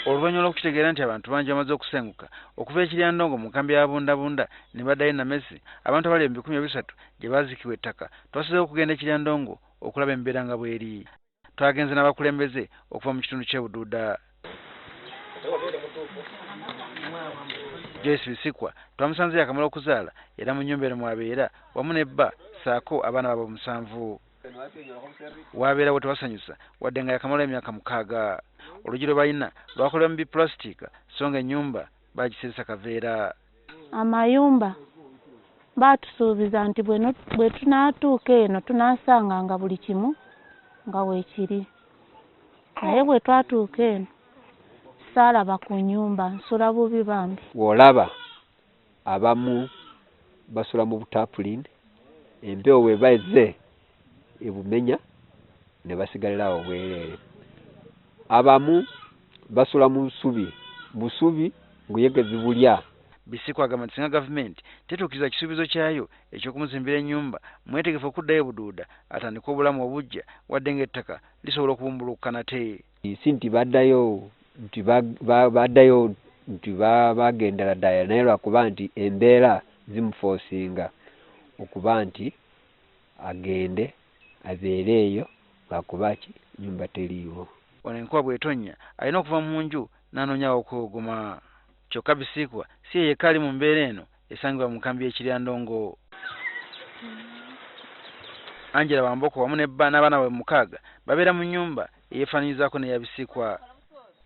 Oluvannyuma lw'okukitegeera nti abantu bangi bamaze okusenguka okuva ekiryandongo mu nkambi ya Bundabunda ne baddayo Namesi, abantu abali 300 gye baazikibwa ettaka, twasizeewo okugenda ekiryandongo okulaba embeera nga bw'eri. Twagenze n'abakulembeze okuva mu kitundu ky'e Buduuda. Joyce Bisikwa twamusanze yakamala okuzaala era mu nnyumba eno mwabeera wamu ne bba saako abaana baabwe 7. Wabeerawo tewasanyusa wadde nga yakamala emyaka 6. Oluggi lwe balina lwakolebwa mu bipulasitiika so nga ennyumba baagiseresa kaveera. Amayumba baatusuubiza nti bwe tunaatuuka eno tunaasanga nga buli kimu nga weekiri, naye bwe twatuuka eno saalaba ku nnyumba, nsula bubi bambi. W'olaba abamu basula mu butapuline, empewo bwe bazze ebumenya ne basigalira awo bwereere. Abamu basula mu busubi ng'uyegezi bulya. Bisikwa agamba nti singa gavumenti tetuukiriza kisuubizo kyayo eky'okumuzimbira ennyumba mwetegefu okuddayo Buduuda atandika obulamu obujja wadde ng'ettaka lisobola okubumbulukuka nate. Si nti baddayo nti bagendera ddala naye lwakuba nti embeera zimufoosinga okuba nti agende abeere eyo lwakuba ki nnyumba teriiwo. Ono enkuba bw'etonnya alina okuva mu nju n'anoonyawo okwogoma. Kyokka Bisikwa si ye yekka ali mu mbeera eno esangibwa mu nkambi y'ekiryandongo. Angela Wamboko wamu ne bba n'abaana bwe 6 babeera mu nnyumba eyeefaananyizaako n'eya Bisikwa.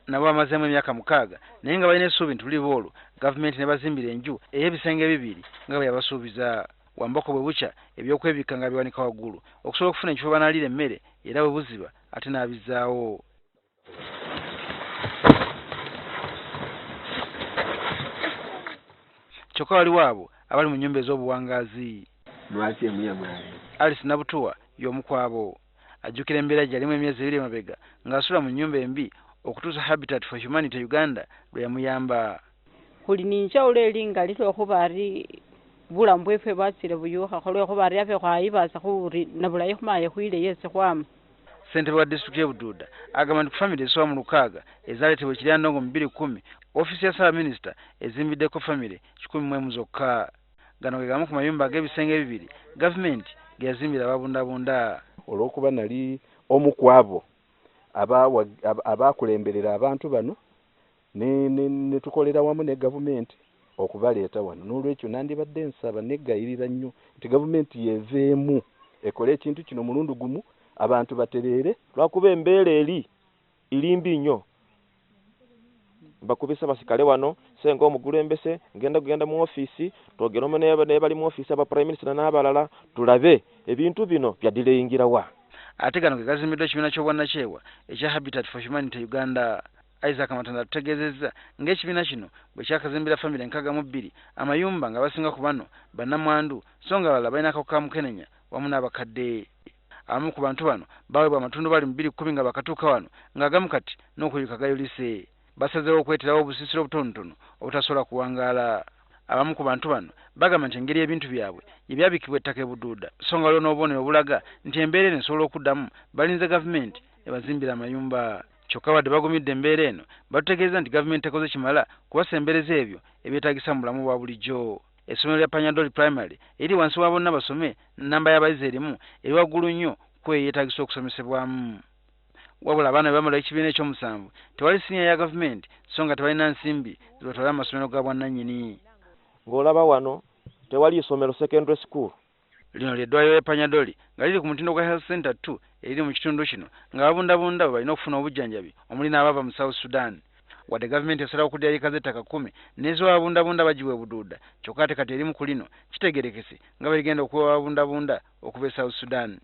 Nabo bamazeemu emyaka 6 naye nga balina essuubi nti luliba olwo gavumenti ne bazimbira enju ey'ebisenge 2 nga bwe yabasuubiza. Wamboko bwe bukya ebyokwebikka nga biwanika waggulu okusobola okufuna ekifo banaalira emmere era bwe buziba ate n'abizzaawo. Kyokka waliwo abo abali mu nnyumba ez'obuwangaazi. Alice Nabutuwa y'omu ku abo. Ajjukira embeera gy'alimu emyezi 2 emabega ng'asula mu nnyumba embi okutuusa Habitat for Humanity Uganda lwe yamuyamba. Kuli ninjawulo eri nga litookuba ari bulamu bweffe bwatsire buyuukhakho lwekhuba ari yaffe khwayibaasa khuri nabulayi khumaye khwile yesi khwama. Ssentebe wa disitulikiti y'e Buduuda agamba nti ku famire esoba mu 6 ezaaleetebwa ekiryandongo mu 2010 ofiisi ya Ssaabaminisita ezimbiddeko famire 100 zokka. Gano ge gamu ku mayumba ag'ebisenge 2 gavumenti ge yazimbira Ababundabunda. Olw'okuba nali omu ku abo abaakulemberera abantu bano ne tukolera wamu ne gavumenti okubaleeta wano, n'olwekyo nandibadde nsaba neggayirira nnyo nti gavumenti yeeveemu ekole ekintu kino mulundi gumu abantu batereere lwakuba embeera eri mbi nnyo. Bakubisa basikale wano senga omugulembese genda mu ofiisi twogera omu ne bali mu ofiisi aba Prime Minister n'abalala tulabe ebintu bino byaddireyingirawa. Ate gano ge gazimbiddwa ekibiina ky'obwannakyewa ekya Habitat for Humanity Uganda. Isaac Matanda tutegeezezza ng'ekibiina kino bwe kyakazimbira famire 62 amayumba nga basinga ku bano bannamwandu so nga abalala balina akawuka ka mukenenya wamu n'abakadde. Abamu ku bantu bano baweebwa amatundu bali mu 2010 nga bakatuuka wano ng'agamu kati n'okuyuka gayulise. Basazeewo okweterawo obusiisira obutonotono obutasobola kuwangaala. Abamu ku bantu bano bagamba nti engeri y'ebintu byabwe ebyabikibwa ettaka e Buduuda so nga waliwo n'obubonero obulaga nti embeera eno esobola okuddamu balinze gavumenti ebazimbira amayumba. Kyokka wadde bagumidde embeera eno batutegeeza nti gavumenti ekoze kimala kubasembereza ebyo ebyetaagisa mu bulamu bwa bulijjo. Essomero lya Panyadoli Primary eri wansi wa bonna basome nnamba y'abayizi erimu eri waggulu nnyo ku eyo yeetaagisa okusomesebwamu. Wabula abaana bwe bamala ekibiina ekyomusanvu tewali siniya ya gavumenti so nga tebalina nsimbi zibatwala amasomero ga bwannannyini. Ng'olaba wano tewali isomero secondary school. Lino ly'eddwaliro ly'e Panyadoli nga liri ku mutindo gwa Health Center 2 eriri mu kitundu kino nga Ababundabunda bwe balina okufuna obujjanjabi omuli n'abava mu South Sudan. Wadde gavumenti esalawo okuddira eka z'ettaka 10 n'eziwa Ababundabunda bagibwa e Buduuda kyokka ate kati erimu ku lino kitegerekese nga bwe ligenda okuwa Ababundabunda okuva e South Sudan.